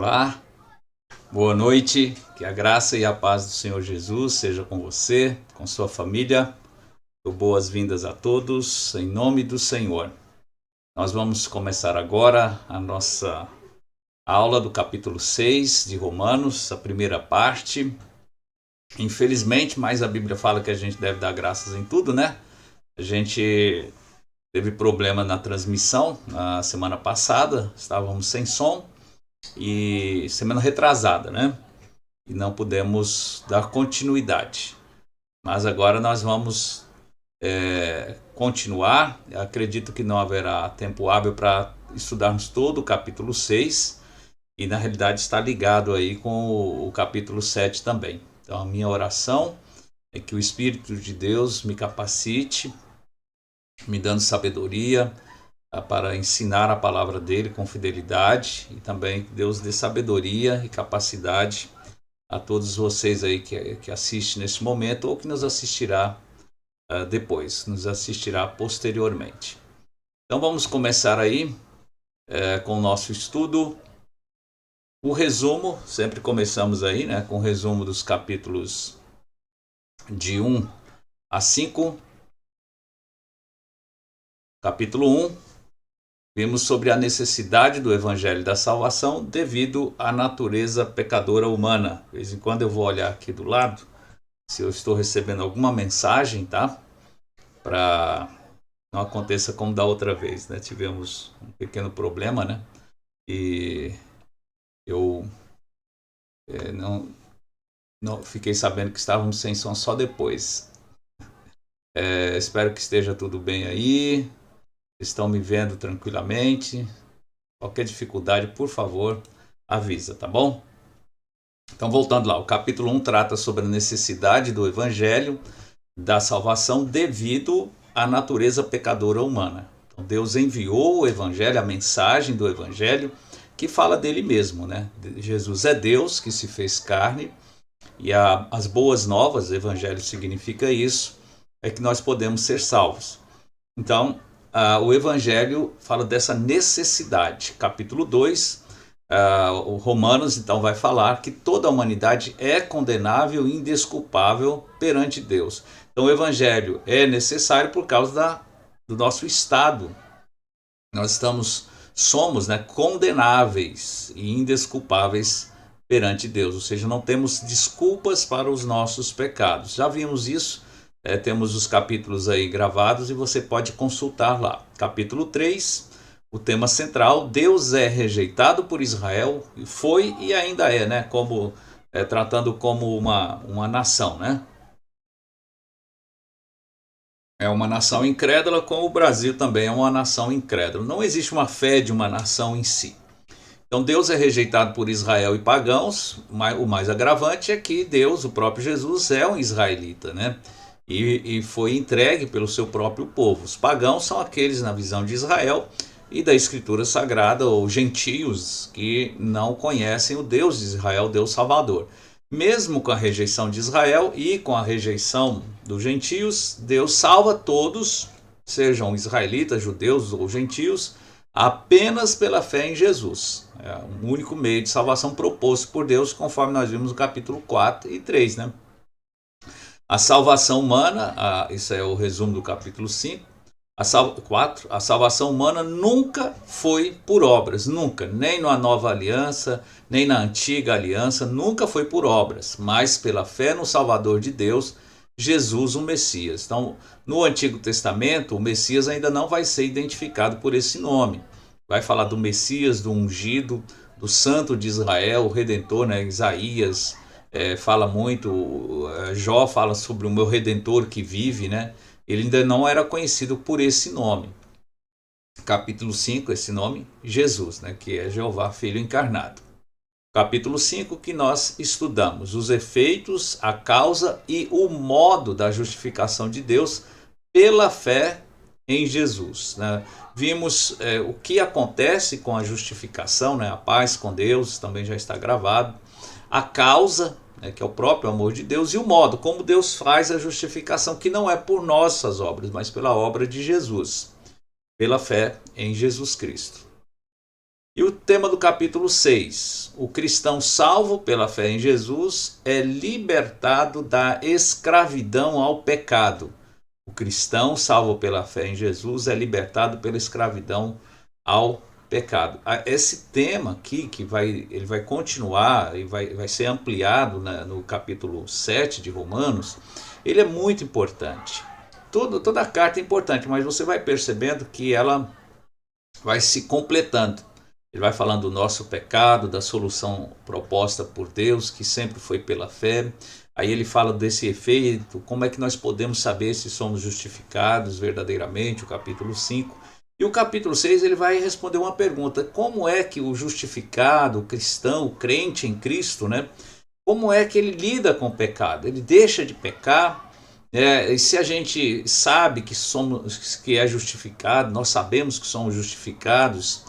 Olá, boa noite, que a graça e a paz do Senhor Jesus seja com você, com sua família. Boas-vindas a todos, em nome do Senhor. Nós vamos começar agora a nossa aula do capítulo 6 de Romanos, a primeira parte. Infelizmente, mas a Bíblia fala que a gente deve dar graças em tudo, né? A gente teve problema na transmissão na semana passada, estávamos sem som e semana retrasada, né? E não pudemos dar continuidade. Mas agora nós vamos continuar. Eu acredito que não haverá tempo hábil para estudarmos todo o capítulo 6 e na realidade está ligado aí com o capítulo 7 também. Então a minha oração é que o Espírito de Deus me capacite, me dando sabedoria para ensinar a palavra dele com fidelidade, e também que Deus dê sabedoria e capacidade a todos vocês aí que assistem nesse momento ou que nos assistirá depois, nos assistirá posteriormente. Então vamos começar aí com o nosso estudo. O resumo, sempre começamos aí, né, com o resumo dos capítulos de 1 a 5. Capítulo 1, vimos sobre a necessidade do Evangelho da Salvação devido à natureza pecadora humana. De vez em quando eu vou olhar aqui do lado, se eu estou recebendo alguma mensagem, tá? Para não aconteça como da outra vez, né? Tivemos um pequeno problema, né? E eu não fiquei sabendo que estávamos sem som só depois. Espero que esteja tudo bem aí. Estão me vendo tranquilamente. Qualquer dificuldade, por favor, avisa, tá bom? Então, voltando lá, o capítulo 1 trata sobre a necessidade do Evangelho da salvação devido à natureza pecadora humana. Então, Deus enviou o Evangelho, a mensagem do Evangelho, que fala dele mesmo, né? Jesus é Deus que se fez carne, e as boas novas, o Evangelho significa isso, é que nós podemos ser salvos. Então, o Evangelho fala dessa necessidade. Capítulo 2, o Romanos então vai falar que toda a humanidade é condenável e indesculpável perante Deus. Então o Evangelho é necessário por causa do nosso estado. Nós somos, né, condenáveis e indesculpáveis perante Deus, ou seja, não temos desculpas para os nossos pecados. Já vimos isso. Temos os capítulos aí gravados e você pode consultar lá. Capítulo 3, o tema central: Deus é rejeitado por Israel, foi e ainda é, né? Tratando como uma nação, né? É uma nação incrédula, como o Brasil também é uma nação incrédula. Não existe uma fé de uma nação em si. Então Deus é rejeitado por Israel e pagãos. O mais agravante é que Deus, o próprio Jesus, é um israelita, né? E foi entregue pelo seu próprio povo. Os pagãos são aqueles, na visão de Israel e da Escritura Sagrada, ou gentios, que não conhecem o Deus de Israel, Deus Salvador. Mesmo com a rejeição de Israel e com a rejeição dos gentios, Deus salva todos, sejam israelitas, judeus ou gentios, apenas pela fé em Jesus. É o único meio de salvação proposto por Deus, conforme nós vimos no capítulo 4 e 3, né? A salvação humana, isso é o resumo do capítulo 5, 4, a salvação humana nunca foi por obras, nunca, nem na nova aliança, nem na antiga aliança, nunca foi por obras, mas pela fé no Salvador de Deus, Jesus o Messias. Então, no Antigo Testamento, o Messias ainda não vai ser identificado por esse nome. Vai falar do Messias, do ungido, do Santo de Israel, o Redentor, né? Isaías fala muito, Jó fala sobre o meu Redentor que vive, né? Ele ainda não era conhecido por esse nome. Capítulo 5, esse nome, Jesus, né? Que é Jeová, Filho encarnado. Capítulo 5, que nós estudamos os efeitos, a causa e o modo da justificação de Deus pela fé em Jesus, né? Vimos o que acontece com a justificação, né? A paz com Deus, também já está gravado. A causa, né, que é o próprio amor de Deus, e o modo, como Deus faz a justificação, que não é por nossas obras, mas pela obra de Jesus, pela fé em Jesus Cristo. E o tema do capítulo 6, o cristão salvo pela fé em Jesus é libertado da escravidão ao pecado. O cristão salvo pela fé em Jesus é libertado pela escravidão ao pecado. Esse tema aqui, ele vai continuar e vai ser ampliado no capítulo 7 de Romanos, ele é muito importante. Toda a carta é importante, mas você vai percebendo que ela vai se completando. Ele vai falando do nosso pecado, da solução proposta por Deus, que sempre foi pela fé. Aí ele fala desse efeito, como é que nós podemos saber se somos justificados verdadeiramente, o capítulo 5. E o capítulo 6 ele vai responder uma pergunta: como é que o justificado, o cristão, o crente em Cristo, né? Como é que ele lida com o pecado? Ele deixa de pecar? E se a gente sabe que é justificado, nós sabemos que somos justificados,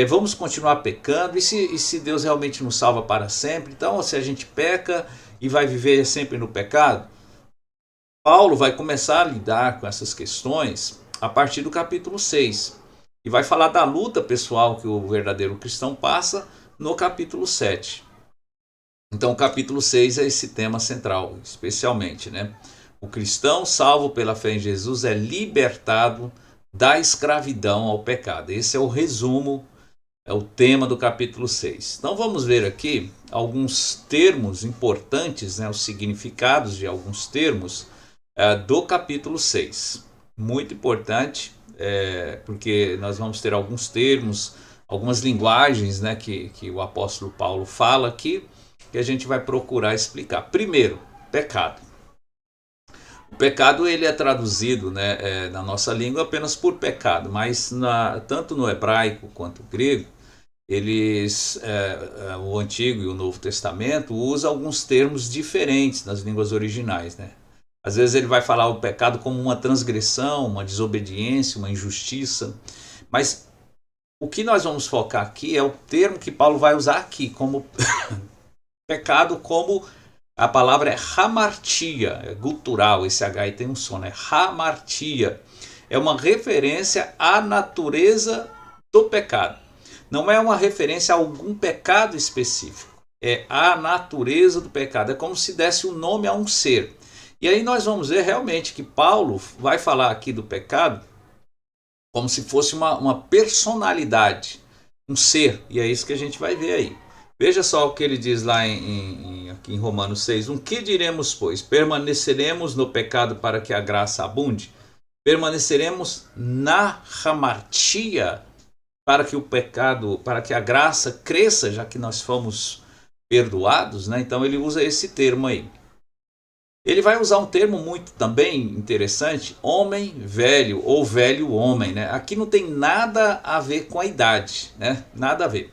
vamos continuar pecando? E se Deus realmente nos salva para sempre? Então, se a gente peca e vai viver sempre no pecado? Paulo vai começar a lidar com essas questões a partir do capítulo 6. E vai falar da luta pessoal que o verdadeiro cristão passa no capítulo 7. Então o capítulo 6 é esse tema central, especialmente, né? O cristão salvo pela fé em Jesus é libertado da escravidão ao pecado. Esse é o resumo, é o tema do capítulo 6. Então vamos ver aqui alguns termos importantes, né, os significados de alguns termos do capítulo 6. Muito importante, porque nós vamos ter alguns termos, algumas linguagens, né, que o apóstolo Paulo fala aqui, que a gente vai procurar explicar. Primeiro, pecado. O pecado ele é traduzido, né, na nossa língua apenas por pecado, mas tanto no hebraico quanto no grego, o Antigo e o Novo Testamento usam alguns termos diferentes nas línguas originais, né? Às vezes ele vai falar o pecado como uma transgressão, uma desobediência, uma injustiça, mas o que nós vamos focar aqui é o termo que Paulo vai usar aqui como pecado, como a palavra é hamartia, é gutural, esse H aí tem um som, né? Hamartia é uma referência à natureza do pecado. Não é uma referência a algum pecado específico, é a natureza do pecado. É como se desse um nome a um ser. E aí nós vamos ver realmente que Paulo vai falar aqui do pecado como se fosse uma personalidade, um ser. E é isso que a gente vai ver aí. Veja só o que ele diz lá aqui em Romanos 6. Que diremos, pois? Permaneceremos no pecado para que a graça abunde? Permaneceremos na hamartia para que a graça cresça, já que nós fomos perdoados, né? Então ele usa esse termo aí. Ele vai usar um termo muito também interessante, homem velho ou velho homem, né? Aqui não tem nada a ver com a idade, né? Nada a ver.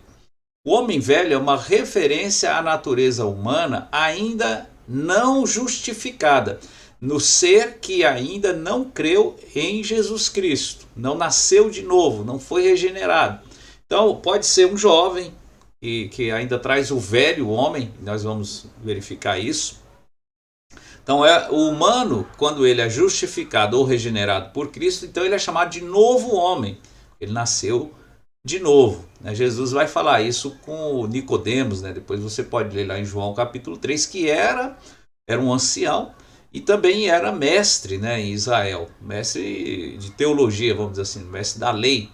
O homem velho é uma referência à natureza humana ainda não justificada, no ser que ainda não creu em Jesus Cristo, não nasceu de novo, não foi regenerado. Então pode ser um jovem que ainda traz o velho homem, nós vamos verificar isso. Então o humano, quando ele é justificado ou regenerado por Cristo, então ele é chamado de novo homem, ele nasceu de novo, né? Jesus vai falar isso com Nicodemos, né? Depois você pode ler lá em João capítulo 3, que era um ancião e também era mestre, né, em Israel, mestre de teologia, vamos dizer assim, mestre da lei,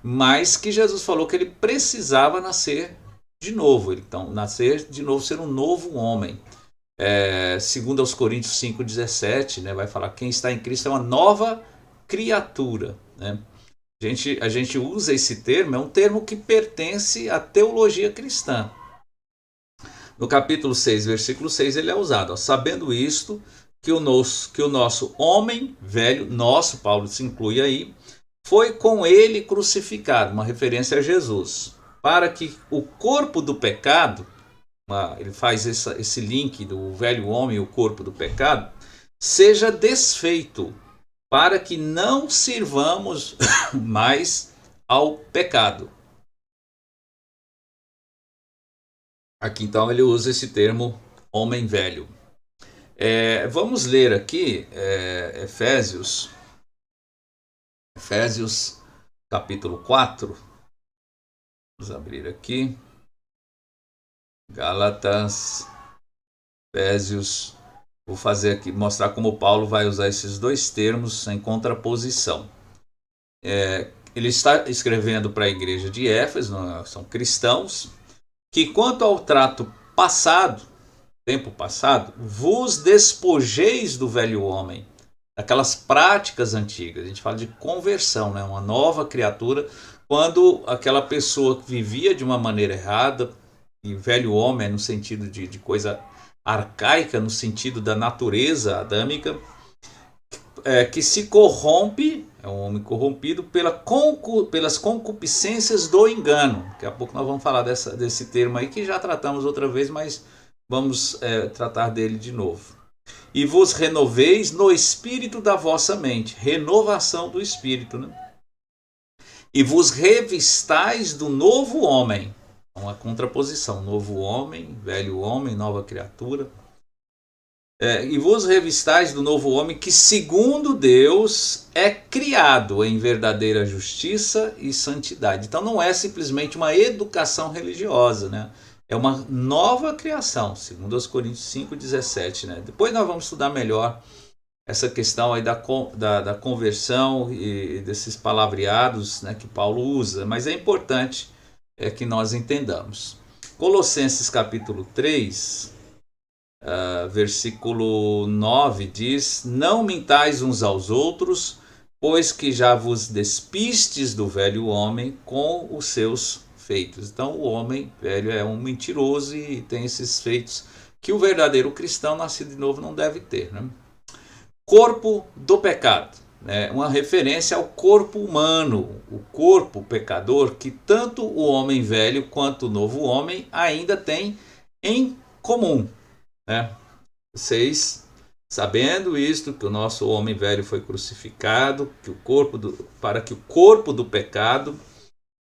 mas que Jesus falou que ele precisava nascer de novo, então nascer de novo, ser um novo homem. Segundo aos Coríntios 5,17, né, vai falar: quem está em Cristo é uma nova criatura, né? A gente usa esse termo, é um termo que pertence à teologia cristã. No capítulo 6, versículo 6, ele é usado: sabendo isto, que o nosso homem velho, Paulo se inclui aí, foi com ele crucificado, uma referência a Jesus, para que o corpo do pecado, ele faz esse link do velho homem e o corpo do pecado, seja desfeito, para que não sirvamos mais ao pecado. Aqui então ele usa esse termo homem velho. Vamos ler aqui Efésios capítulo 4. Vamos abrir aqui. Gálatas, Efésios. Vou fazer aqui, mostrar como Paulo vai usar esses dois termos em contraposição. Ele está escrevendo para a igreja de Éfeso, são cristãos, que quanto ao trato passado, tempo passado, vos despojeis do velho homem, daquelas práticas antigas. A gente fala de conversão, né? Uma nova criatura, quando aquela pessoa vivia de uma maneira errada, e velho homem é no sentido de coisa arcaica, no sentido da natureza adâmica, que se corrompe, é um homem corrompido pelas concupiscências do engano. Daqui a pouco nós vamos falar desse termo aí, que já tratamos outra vez, mas vamos tratar dele de novo. E vos renoveis no espírito da vossa mente, renovação do espírito, né? E vos revistais do novo homem, uma contraposição, novo homem, velho homem, nova criatura. E vos revistais do novo homem, que segundo Deus é criado em verdadeira justiça e santidade. Então não é simplesmente uma educação religiosa, né? É uma nova criação, segundo os Coríntios 5,17, né? Depois nós vamos estudar melhor essa questão aí da conversão e desses palavreados, né, que Paulo usa, mas é importante que nós entendamos. Colossenses capítulo 3, versículo 9 diz: não mintais uns aos outros, pois que já vos despistes do velho homem com os seus feitos. Então o homem velho é um mentiroso e tem esses feitos que o verdadeiro cristão nascido de novo não deve ter, né? Corpo do pecado, né? Uma referência ao corpo humano, o corpo pecador que tanto o homem velho quanto o novo homem ainda tem em comum, né? Vocês, sabendo isto, que o nosso homem velho foi crucificado, para que o corpo do pecado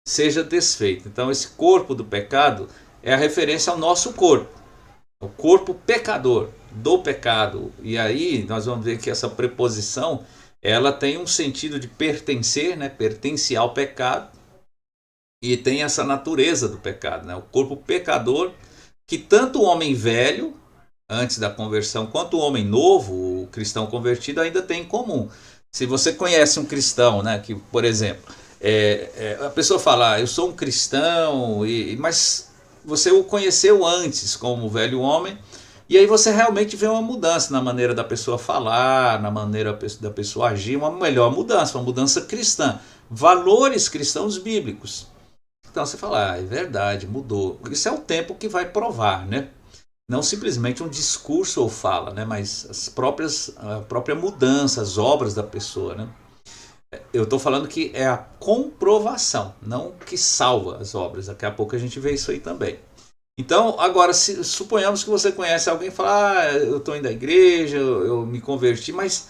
seja desfeito. Então esse corpo do pecado é a referência ao nosso corpo, o corpo pecador, do pecado. E aí nós vamos ver que essa preposição, ela tem um sentido de pertencer, né? Pertence ao pecado, e tem essa natureza do pecado, né? O corpo pecador que tanto o homem velho, antes da conversão, quanto o homem novo, o cristão convertido, ainda tem em comum. Se você conhece um cristão, né, que, por exemplo, a pessoa fala, eu sou um cristão, mas você o conheceu antes como velho homem, e aí você realmente vê uma mudança na maneira da pessoa falar, na maneira da pessoa agir, uma melhor mudança, uma mudança cristã, valores cristãos bíblicos. Então você fala, é verdade, mudou. Isso é o tempo que vai provar, né? Não simplesmente um discurso ou fala, né? Mas a própria mudança, as obras da pessoa, né? Eu estou falando que é a comprovação, não que salva as obras. Daqui a pouco a gente vê isso aí também. Então, agora, suponhamos que você conhece alguém e fala, eu estou indo à igreja, eu me converti, mas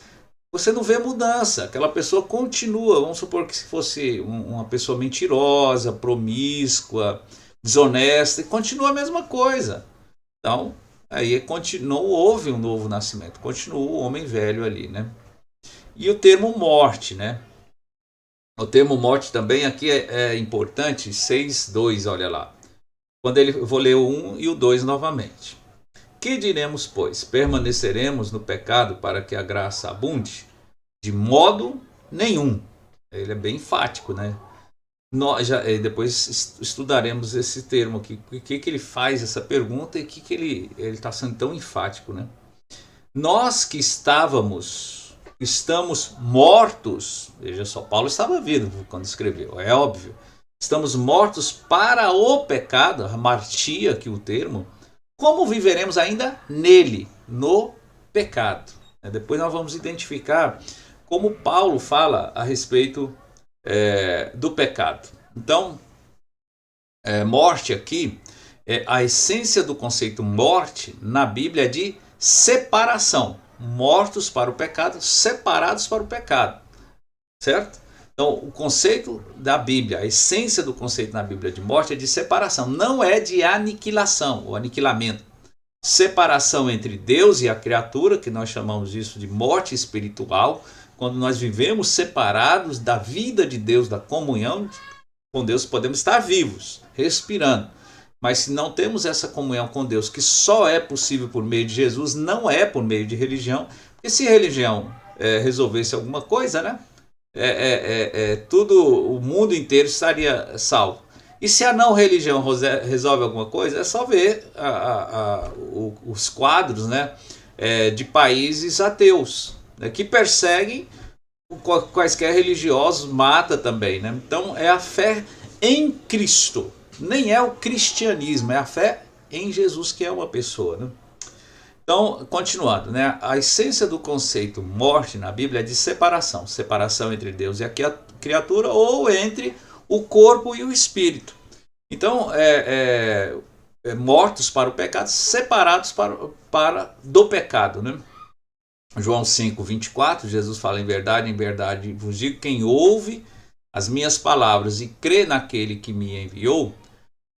você não vê mudança. Aquela pessoa continua, vamos supor que se fosse uma pessoa mentirosa, promíscua, desonesta, continua a mesma coisa. Então, aí não houve um novo nascimento, continua o homem velho ali, né? E o termo morte, né? O termo morte também aqui é importante, 6:2, olha lá. Vou ler o 1 e o 2 novamente. Que diremos, pois? Permaneceremos no pecado para que a graça abunde? De modo nenhum. Ele é bem enfático, né? Depois estudaremos esse termo aqui, o que ele faz essa pergunta e que ele está sendo tão enfático, né? Nós que estamos mortos, veja só, Paulo estava vivo quando escreveu, é óbvio, estamos mortos para o pecado, hamartia aqui o termo, como viveremos ainda nele, no pecado? Depois nós vamos identificar como Paulo fala a respeito do pecado. Então, morte aqui, a essência do conceito morte na Bíblia é de separação. Mortos para o pecado, separados para o pecado. Certo? Então, o conceito da Bíblia, a essência do conceito na Bíblia de morte é de separação, não é de aniquilação ou aniquilamento. Separação entre Deus e a criatura, que nós chamamos isso de morte espiritual, quando nós vivemos separados da vida de Deus, da comunhão Com Deus podemos estar vivos, respirando. Mas se não temos essa comunhão com Deus, que só é possível por meio de Jesus, não é por meio de religião. Porque se religião resolvesse alguma coisa, né? Tudo, o mundo inteiro estaria salvo. E se a não religião resolve alguma coisa, é só ver os quadros, né, de países ateus, né, que perseguem quaisquer religiosos, mata também, né? Então é a fé em Cristo, nem é o cristianismo, é a fé em Jesus, que é uma pessoa, né? Então, continuando, né? A essência do conceito morte na Bíblia é de separação. Separação entre Deus e a criatura, ou entre o corpo e o espírito. Então, mortos para o pecado, separados do pecado, né? João 5, 24, Jesus fala: em verdade vos digo, quem ouve as minhas palavras e crê naquele que me enviou,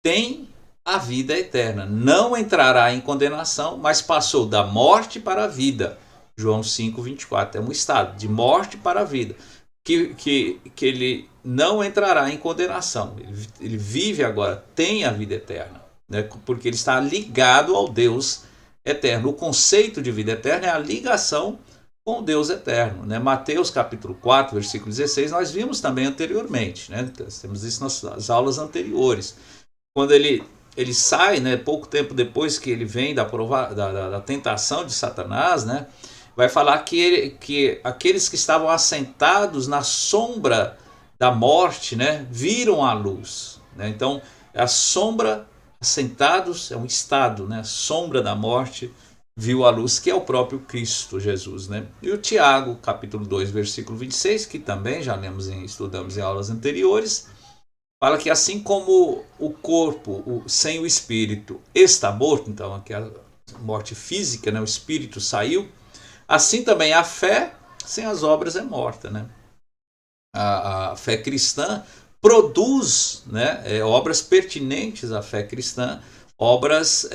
tem a vida eterna, não entrará em condenação, mas passou da morte para a vida. João 5, 24, é um estado de morte para a vida, que ele não entrará em condenação, ele vive agora, tem a vida eterna, né? Porque ele está ligado ao Deus eterno. O conceito de vida eterna é a ligação com o Deus eterno, né? Mateus capítulo 4, versículo 16, nós vimos também anteriormente, né? Temos isso nas aulas anteriores, quando ele sai, né, pouco tempo depois que ele vem da tentação de Satanás, né, vai falar que aqueles que estavam assentados na sombra da morte, né, viram a luz, né? Então, a sombra, assentados, é um estado, né, a sombra da morte viu a luz, que é o próprio Cristo Jesus, né? E o Tiago, capítulo 2, versículo 26, que também já estudamos em aulas anteriores, fala que assim como o corpo sem o espírito está morto, então aqui a morte física, né, o espírito saiu, assim também a fé sem as obras é morta, né? A fé cristã produz, né, obras pertinentes à fé cristã, obras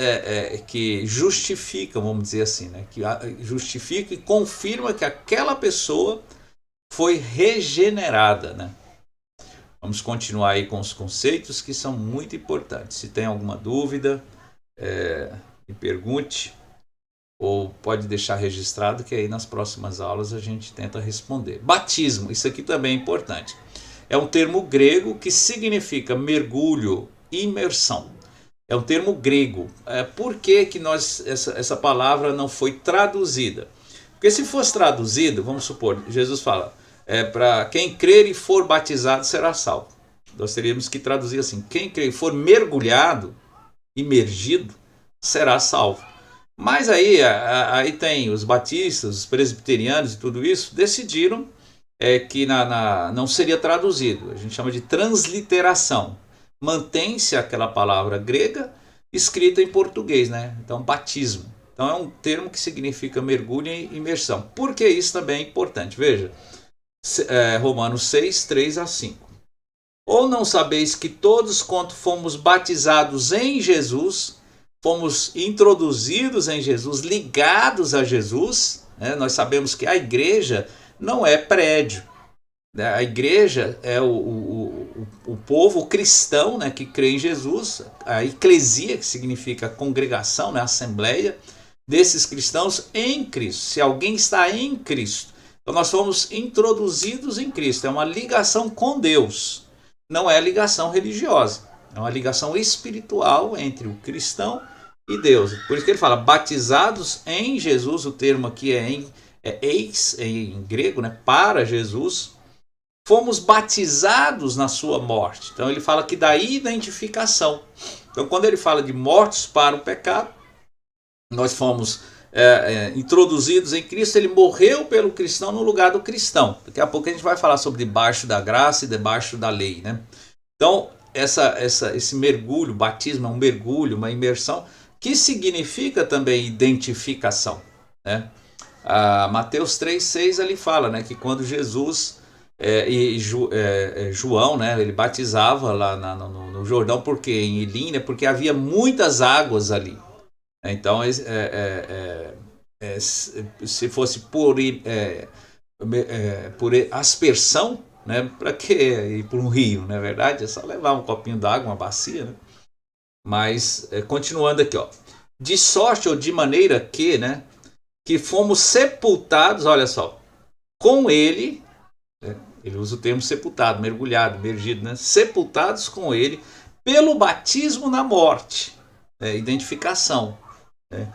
que justificam, vamos dizer assim, né, que justifica e confirma que aquela pessoa foi regenerada, né? Vamos continuar aí com os conceitos que são muito importantes. Se tem alguma dúvida, me pergunte, ou pode deixar registrado que aí nas próximas aulas a gente tenta responder. Batismo, isso aqui também é importante. É um termo grego que significa mergulho, imersão. É um termo grego. Por que essa palavra não foi traduzida? Porque se fosse traduzido, vamos supor, Jesus fala: para quem crer e for batizado será salvo. Nós teríamos que traduzir assim: quem crer e for mergulhado, imergido, será salvo. Mas aí tem os batistas, os presbiterianos e tudo isso, decidiram que não seria traduzido. A gente chama de transliteração. Mantém-se aquela palavra grega escrita em português, né? Então, batismo. Então é um termo que significa mergulho e imersão. Por que isso também é importante? Veja, Romanos 6, 3 a 5. Ou não sabeis que todos quanto fomos batizados em Jesus, fomos introduzidos em Jesus, ligados a Jesus, né? Nós sabemos que a igreja não é prédio, né? A igreja é o povo cristão, né, que crê em Jesus, a eclesia, que significa congregação, né, assembleia desses cristãos em Cristo. Se alguém está em Cristo, então nós fomos introduzidos em Cristo, é uma ligação com Deus, não é ligação religiosa, é uma ligação espiritual entre o cristão e Deus. Por isso que ele fala batizados em Jesus, o termo aqui eis em grego, né, para Jesus, fomos batizados na sua morte. Então ele fala que da identificação. Então quando ele fala de mortos para o pecado, nós fomos introduzidos em Cristo, ele morreu pelo cristão no lugar do cristão. Daqui a pouco a gente vai falar sobre debaixo da graça e debaixo da lei, né? Então esse mergulho, batismo é um mergulho, uma imersão, que significa também identificação, né? Mateus 3,6 ele fala, né, que quando Jesus João, né, ele batizava lá no Jordão, porque em Elim, né, porque havia muitas águas ali. Então, se fosse por aspersão, né? Para que ir para um rio, não é verdade? É só levar um copinho d'água, uma bacia, né? Mas, continuando aqui, ó. De sorte ou de maneira que, né? Que fomos sepultados, olha só, com ele, né? Ele usa o termo sepultado, mergulhado, imergido, né? Sepultados com ele pelo batismo na morte, identificação. Né?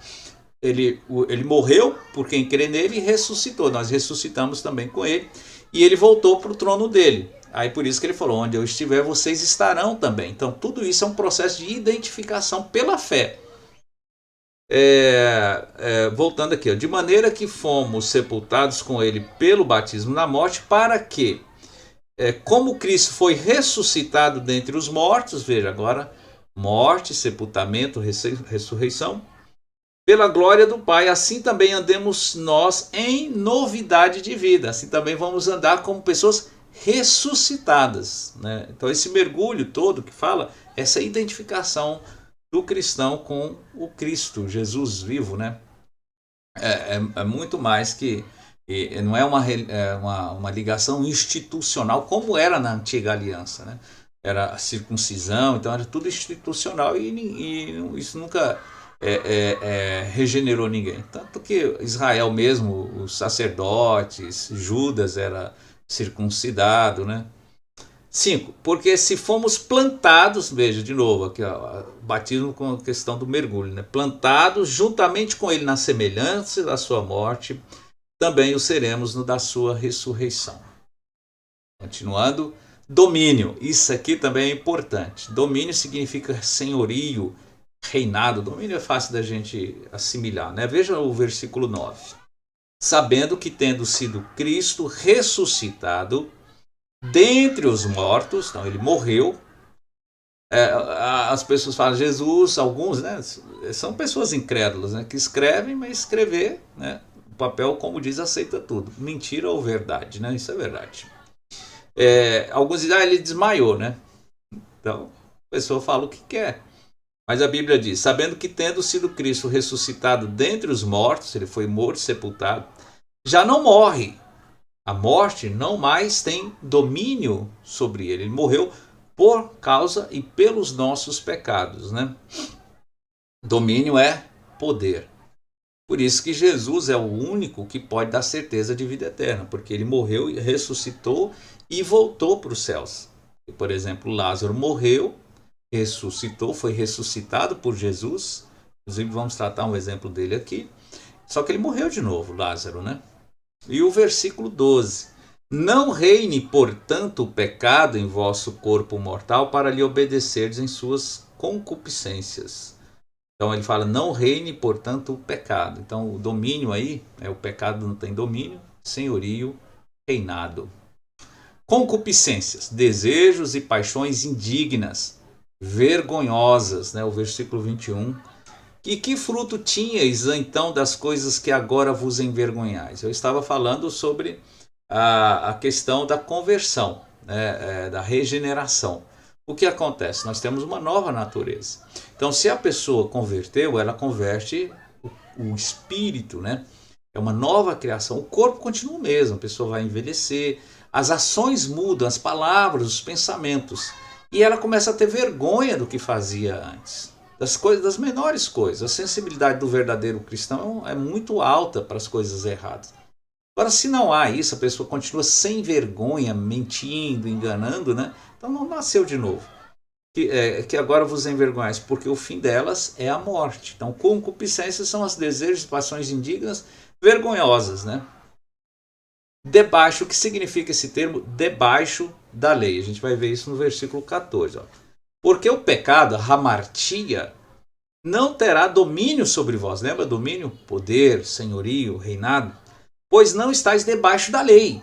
Ele morreu por quem crê nele e ressuscitou. Nós ressuscitamos também com ele e ele voltou para o trono dele. Aí por isso que ele falou, onde eu estiver vocês estarão também. Então tudo isso é um processo de identificação pela fé. Voltando aqui, ó, de maneira que fomos sepultados com ele pelo batismo na morte, para que, como Cristo foi ressuscitado dentre os mortos, veja agora, morte, sepultamento, ressurreição, pela glória do Pai, assim também andemos nós em novidade de vida, assim também vamos andar como pessoas ressuscitadas, né? Então esse mergulho todo que fala, essa identificação do cristão com o Cristo, Jesus vivo, né? É muito mais que, não é uma ligação institucional como era na antiga aliança, né? Era a circuncisão, então era tudo institucional e isso nunca regenerou ninguém. Tanto que Israel mesmo, os sacerdotes, Judas era circuncidado, né? 5. Porque se fomos plantados, veja de novo aqui, ó, batismo com a questão do mergulho, né? Plantados juntamente com ele na semelhança da sua morte, também o seremos no da sua ressurreição. Continuando, domínio. Isso aqui também é importante. Domínio significa senhorio, reinado. Domínio é fácil da gente assimilar, né? Veja o versículo 9. Sabendo que tendo sido Cristo ressuscitado dentre os mortos, então ele morreu. As pessoas falam Jesus, alguns, né, são pessoas incrédulas, né, que escrevem, mas escrever, né, o papel, como diz, aceita tudo, mentira ou verdade, né, isso é verdade. Alguns dizem, ele desmaiou, né, então a pessoa fala o que quer, mas a Bíblia diz, sabendo que tendo sido Cristo ressuscitado dentre os mortos, ele foi morto, sepultado, já não morre. A morte não mais tem domínio sobre ele. Ele morreu por causa e pelos nossos pecados, né? Domínio é poder. Por isso que Jesus é o único que pode dar certeza de vida eterna, porque ele morreu, ressuscitou e voltou para os céus. Por exemplo, Lázaro morreu, ressuscitou, foi ressuscitado por Jesus. Inclusive vamos tratar um exemplo dele aqui. Só que ele morreu de novo, Lázaro, né? E o versículo 12. Não reine, portanto, o pecado em vosso corpo mortal para lhe obedecerdes em suas concupiscências. Então ele fala, não reine, portanto, o pecado. Então o domínio aí, o pecado não tem domínio, senhorio, reinado. Concupiscências, desejos e paixões indignas, vergonhosas, né? O versículo 21. E que fruto tinhais então das coisas que agora vos envergonhais? Eu estava falando sobre a questão da conversão, né, da regeneração. O que acontece? Nós temos uma nova natureza. Então, se a pessoa converteu, ela converte o espírito, né? É uma nova criação. O corpo continua o mesmo, a pessoa vai envelhecer, as ações mudam, as palavras, os pensamentos. E ela começa a ter vergonha do que fazia antes. Das menores coisas. A sensibilidade do verdadeiro cristão é muito alta para as coisas erradas. Agora, se não há isso, a pessoa continua sem vergonha, mentindo, enganando, né? Então não nasceu de novo. Que agora vos envergonhais, porque o fim delas é a morte. Então, concupiscências são os desejos e paixões indignas, vergonhosas, né? Debaixo, o que significa esse termo? Debaixo da lei. A gente vai ver isso no versículo 14, ó. Porque o pecado, a hamartia, não terá domínio sobre vós. Lembra domínio? Poder, senhorio, reinado. Pois não estáis debaixo da lei.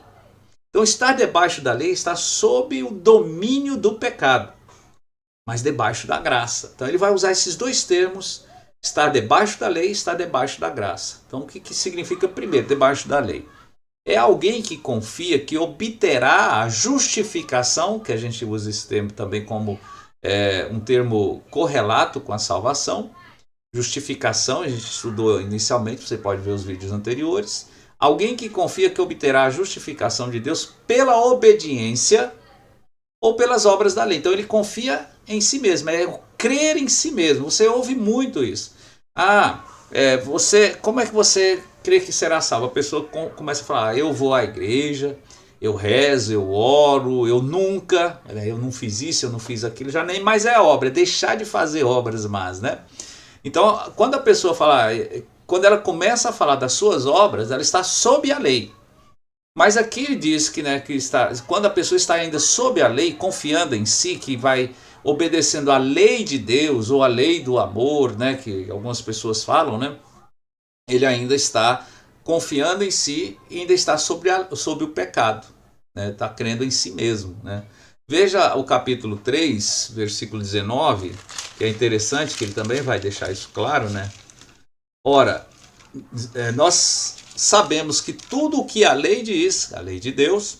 Então estar debaixo da lei está sob o domínio do pecado. Mas debaixo da graça. Então ele vai usar esses dois termos. Estar debaixo da lei e estar debaixo da graça. Então o que significa primeiro, debaixo da lei? É alguém que confia que obterá a justificação, que a gente usa esse termo também como um termo correlato com a salvação. Justificação, a gente estudou inicialmente, você pode ver os vídeos anteriores. Alguém que confia que obterá a justificação de Deus pela obediência ou pelas obras da lei. Então ele confia em si mesmo, é crer em si mesmo. Você ouve muito isso. Como é que você crê que será salvo? A pessoa começa a falar, eu vou à igreja, eu rezo, eu oro, eu não fiz isso, eu não fiz aquilo, já nem mais é obra, é deixar de fazer obras mais, né? Então, quando a pessoa fala, quando ela começa a falar das suas obras, ela está sob a lei. Mas aqui ele diz que, né, quando a pessoa está ainda sob a lei, confiando em si, que vai obedecendo à lei de Deus ou à lei do amor, né, que algumas pessoas falam, né, ele ainda está confiando em si e ainda está sob o pecado, né, está crendo em si mesmo, né. Veja o capítulo 3, versículo 19, que é interessante, que ele também vai deixar isso claro, né. Ora, nós sabemos que tudo o que a lei diz, a lei de Deus,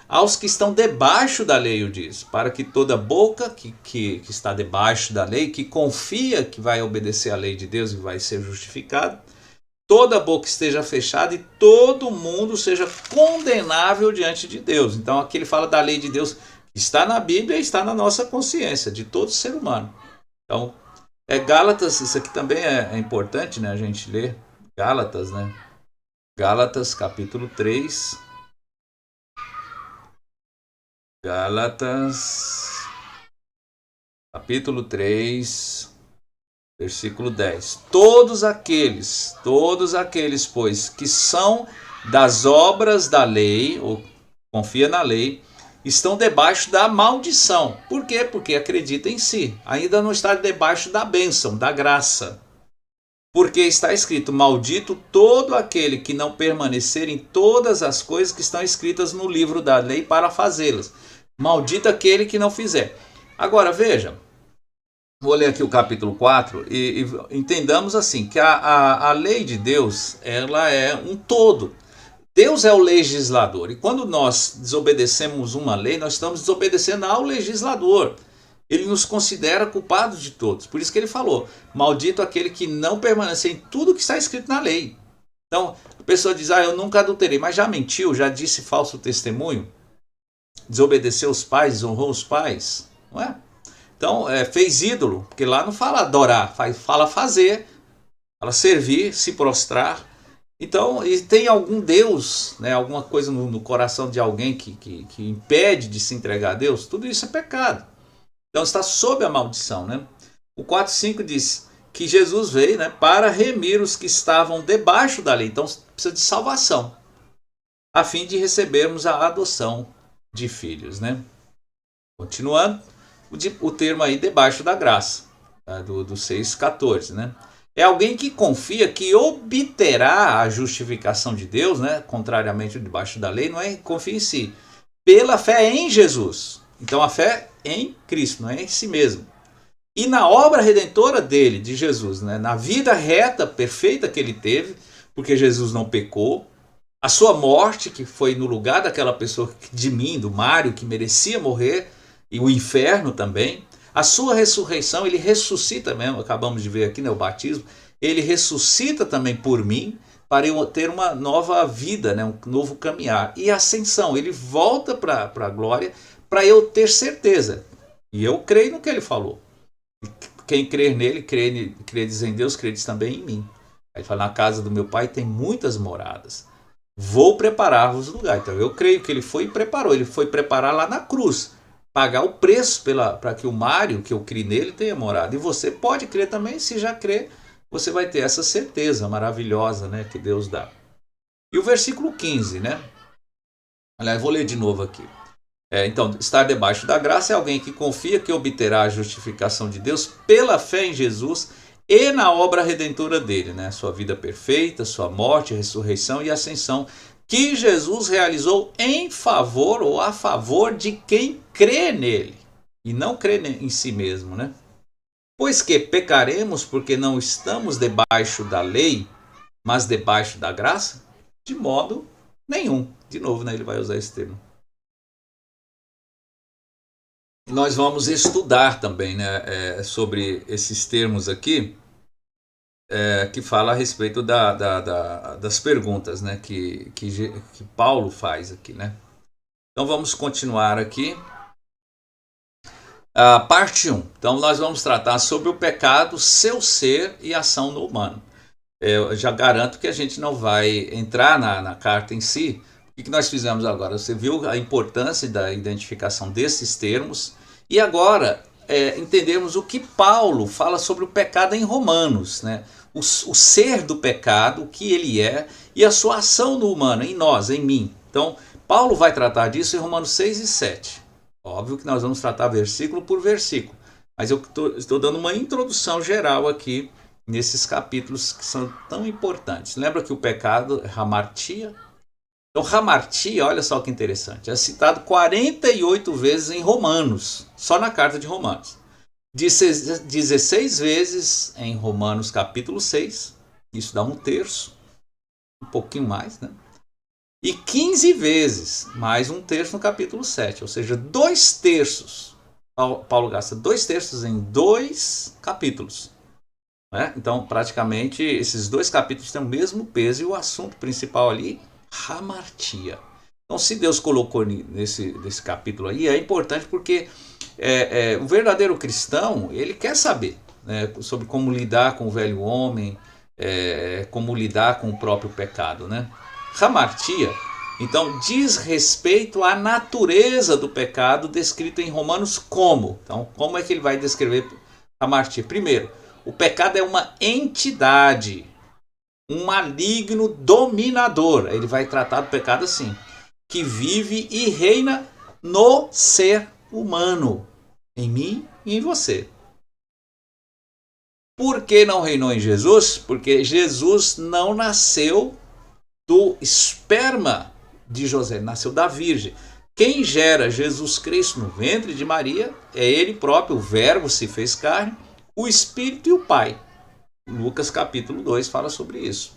aos que estão debaixo da lei o diz, para que toda boca que está debaixo da lei, que confia que vai obedecer à lei de Deus e vai ser justificado, toda boca esteja fechada e todo mundo seja condenável diante de Deus. Então aqui ele fala da lei de Deus que está na Bíblia e está na nossa consciência, de todo ser humano. Então, Gálatas, isso aqui também é importante, né, a gente ler. Gálatas, né? Gálatas capítulo 3. Gálatas capítulo 3, versículo 10. Todos aqueles, pois, que são das obras da lei, ou confia na lei, estão debaixo da maldição. Por quê? Porque acredita em si. Ainda não está debaixo da bênção, da graça. Porque está escrito, maldito todo aquele que não permanecer em todas as coisas que estão escritas no livro da lei para fazê-las. Maldito aquele que não fizer. Agora veja, vou ler aqui o capítulo 4 e entendamos assim, que a lei de Deus, ela é um todo. Deus é o legislador e quando nós desobedecemos uma lei, nós estamos desobedecendo ao legislador. Ele nos considera culpados de todos. Por isso que ele falou, maldito aquele que não permanecer em tudo que está escrito na lei. Então, a pessoa diz, eu nunca adulterei, mas já mentiu, já disse falso testemunho, desobedeceu os pais, desonrou os pais, não é? Então, fez ídolo, porque lá não fala adorar, fala fazer, fala servir, se prostrar. Então, e tem algum Deus, né, alguma coisa no coração de alguém que impede de se entregar a Deus, tudo isso é pecado. Então está sob a maldição, né? O 4:5 diz que Jesus veio, né, para remir os que estavam debaixo da lei. Então precisa de salvação, a fim de recebermos a adoção de filhos, né? Continuando, o termo aí debaixo da graça, tá? do 6:14, né? É alguém que confia que obterá a justificação de Deus, né? Contrariamente ao debaixo da lei, não é confia em si, pela fé em Jesus. Então a fé em Cristo, não é em si mesmo. E na obra redentora dele, de Jesus, né? Na vida reta, perfeita que ele teve, porque Jesus não pecou. A sua morte, que foi no lugar daquela pessoa de mim, do Mário, que merecia morrer, e o inferno também. A sua ressurreição, ele ressuscita mesmo, acabamos de ver aqui, né, o batismo. Ele ressuscita também por mim, para eu ter uma nova vida, né, um novo caminhar. E a ascensão, ele volta para a glória, para eu ter certeza. E eu creio no que ele falou. Quem crer nele, credes em Deus, credes também em mim. Aí ele fala, na casa do meu pai tem muitas moradas. Vou preparar-vos lugar. Então eu creio que ele foi e preparou. Ele foi preparar lá na cruz. Pagar o preço para que o Mário, que eu criei nele, tenha morado. E você pode crer também, se já crer, você vai ter essa certeza maravilhosa, né, que Deus dá. E o versículo 15, né? Aliás, vou ler de novo aqui. Então, estar debaixo da graça é alguém que confia que obterá a justificação de Deus pela fé em Jesus e na obra redentora dele, né? Sua vida perfeita, sua morte, ressurreição e ascensão, que Jesus realizou em favor ou a favor de quem crê nele e não crê em si mesmo, né? Pois que pecaremos porque não estamos debaixo da lei, mas debaixo da graça? De modo nenhum. De novo, né? Ele vai usar esse termo. Nós vamos estudar também, né, sobre esses termos aqui, que fala a respeito das perguntas, né, que Paulo faz aqui, né? Então vamos continuar aqui. Parte 1. Então nós vamos tratar sobre o pecado, seu ser e ação no humano. Eu já garanto que a gente não vai entrar na carta em si. O que nós fizemos agora? Você viu a importância da identificação desses termos. E agora entendemos o que Paulo fala sobre o pecado em Romanos, né? O ser do pecado, o que ele é, e a sua ação no humano, em nós, em mim. Então, Paulo vai tratar disso em Romanos 6 e 7. Óbvio que nós vamos tratar versículo por versículo, mas eu estou dando uma introdução geral aqui nesses capítulos que são tão importantes. Lembra que o pecado é hamartia? Então, hamartia, olha só que interessante, é citado 48 vezes em Romanos, só na carta de Romanos. 16 vezes em Romanos capítulo 6, isso dá um terço, um pouquinho mais, né? E 15 vezes, mais um terço no capítulo 7, ou seja, 2 terços. Paulo gasta 2 terços em 2 capítulos. Né? Então, praticamente, esses 2 capítulos têm o mesmo peso e o assunto principal ali, hamartia. Então, se Deus colocou nesse capítulo aí, é importante porque o verdadeiro cristão, ele quer saber, né, sobre como lidar com o velho homem, como lidar com o próprio pecado, né? Hamartia, então, diz respeito à natureza do pecado descrito em Romanos como. Então, como é que ele vai descrever hamartia? Primeiro, o pecado é uma entidade, um maligno dominador. Ele vai tratar do pecado assim, que vive e reina no ser humano, em mim e em você. Por que não reinou em Jesus? Porque Jesus não nasceu do esperma de José, nasceu da Virgem. Quem gera Jesus Cristo no ventre de Maria é ele próprio, o Verbo se fez carne, o Espírito e o Pai. Lucas capítulo 2 fala sobre isso.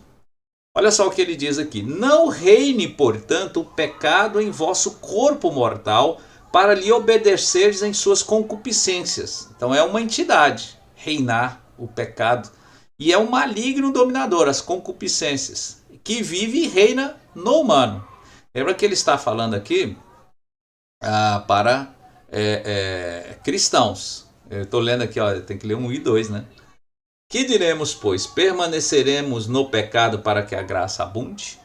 Olha só o que ele diz aqui: não reine, portanto, o pecado em vosso corpo mortal, para lhe obedecerdes em suas concupiscências. Então é uma entidade, reinar o pecado. E é um maligno dominador, as concupiscências, que vive e reina no humano. Lembra que ele está falando aqui para cristãos. Eu estou lendo aqui, ó, tem que ler 1 e 2, né? Que diremos, pois? Permaneceremos no pecado para que a graça abunde?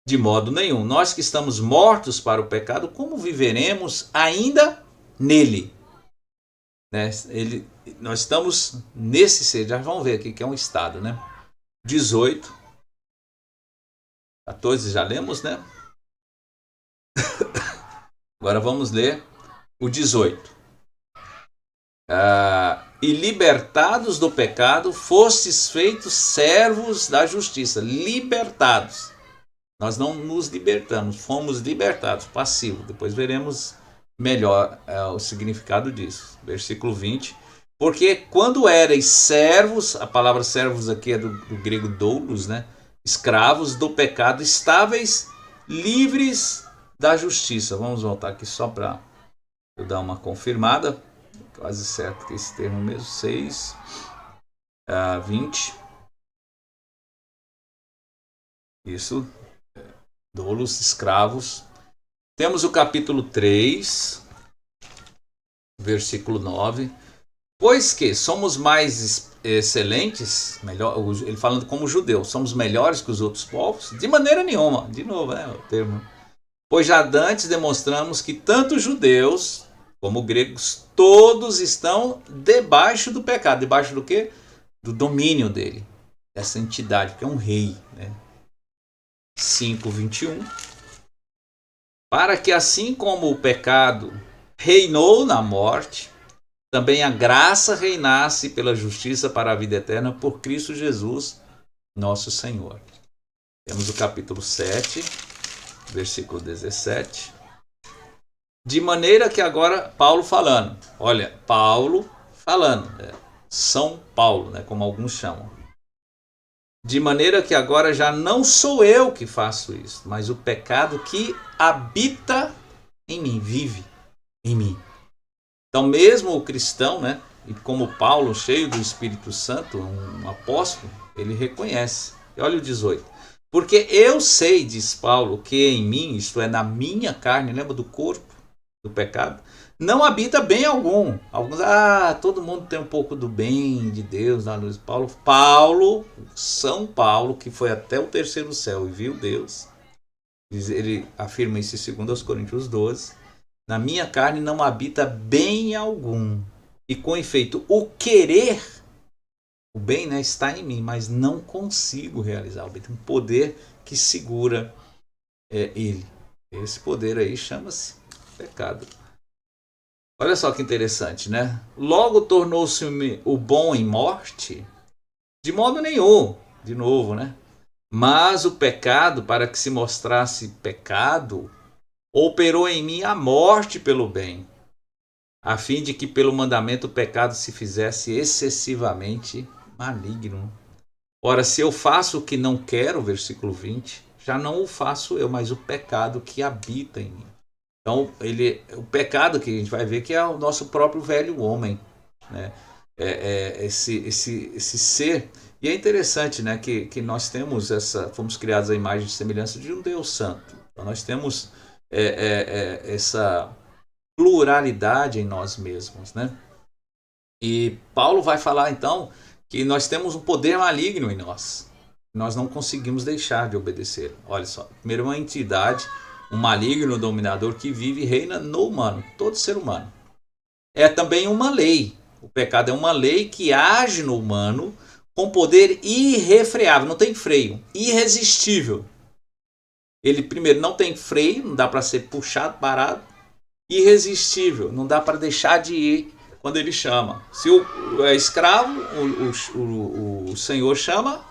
De modo nenhum. Nós que estamos mortos para o pecado, como viveremos ainda nele? Né? Nós estamos nesse ser, já vamos ver aqui que é um estado, né? 18. 14 já lemos, né? Agora vamos ler o 18. E libertados do pecado, fostes feitos servos da justiça. Libertados. Nós não nos libertamos, fomos libertados, passivo. Depois veremos melhor o significado disso. Versículo 20. Porque quando erais servos, a palavra servos aqui é do grego doulos, né? Escravos do pecado, estáveis, livres da justiça. Vamos voltar aqui só para eu dar uma confirmada. Quase certo que esse termo mesmo. 6, 20. Isso. Doulos, escravos. Temos o capítulo 3, versículo 9. Pois que somos mais excelentes, melhor, ele falando como judeu, somos melhores que os outros povos? De maneira nenhuma. De novo, o termo. Pois já dantes demonstramos que tanto judeus como gregos, todos estão debaixo do pecado. Debaixo do quê? Do domínio dele. Dessa entidade, que é um rei. Né? 5:21. Para que assim como o pecado reinou na morte, também a graça reinasse pela justiça para a vida eterna por Cristo Jesus, nosso Senhor. Temos o capítulo 7, versículo 17. De maneira que agora, Paulo falando. Olha, Paulo falando. São Paulo, né, como alguns chamam. De maneira que agora já não sou eu que faço isso, mas o pecado que habita em mim, vive em mim. Então mesmo o cristão, né, e como Paulo, cheio do Espírito Santo, um apóstolo, ele reconhece. E olha o 18. Porque eu sei, diz Paulo, que em mim, isto é, na minha carne, lembra do corpo, do pecado, não habita bem algum. Alguns, todo mundo tem um pouco do bem de Deus na luz de Paulo. São Paulo, que foi até o terceiro céu e viu Deus, ele afirma isso em 2 Coríntios 12, na minha carne não habita bem algum. E com efeito, o querer, o bem, né, está em mim, mas não consigo realizar o bem. Tem um poder que segura ele. Esse poder aí chama-se pecado. Olha só que interessante, né? Logo tornou-se o bom em morte? De modo nenhum, de novo, né? Mas o pecado, para que se mostrasse pecado, operou em mim a morte pelo bem, a fim de que pelo mandamento o pecado se fizesse excessivamente maligno. Ora, se eu faço o que não quero, versículo 20, já não o faço eu, mas o pecado que habita em mim. Então, o pecado que a gente vai ver que é o nosso próprio velho homem, né? Esse ser. E é interessante, né, que nós temos fomos criados à imagem e semelhança de um Deus santo. Então, nós temos essa pluralidade em nós mesmos, né? E Paulo vai falar então que nós temos um poder maligno em nós. Nós não conseguimos deixar de obedecer. Olha só, primeiro uma entidade, um maligno dominador que vive e reina no humano, todo ser humano. É também uma lei. O pecado é uma lei que age no humano com poder irrefreável, não tem freio, irresistível. Ele primeiro não tem freio, não dá para ser puxado, parado. Irresistível, não dá para deixar de ir quando ele chama. Se é escravo, o Senhor chama,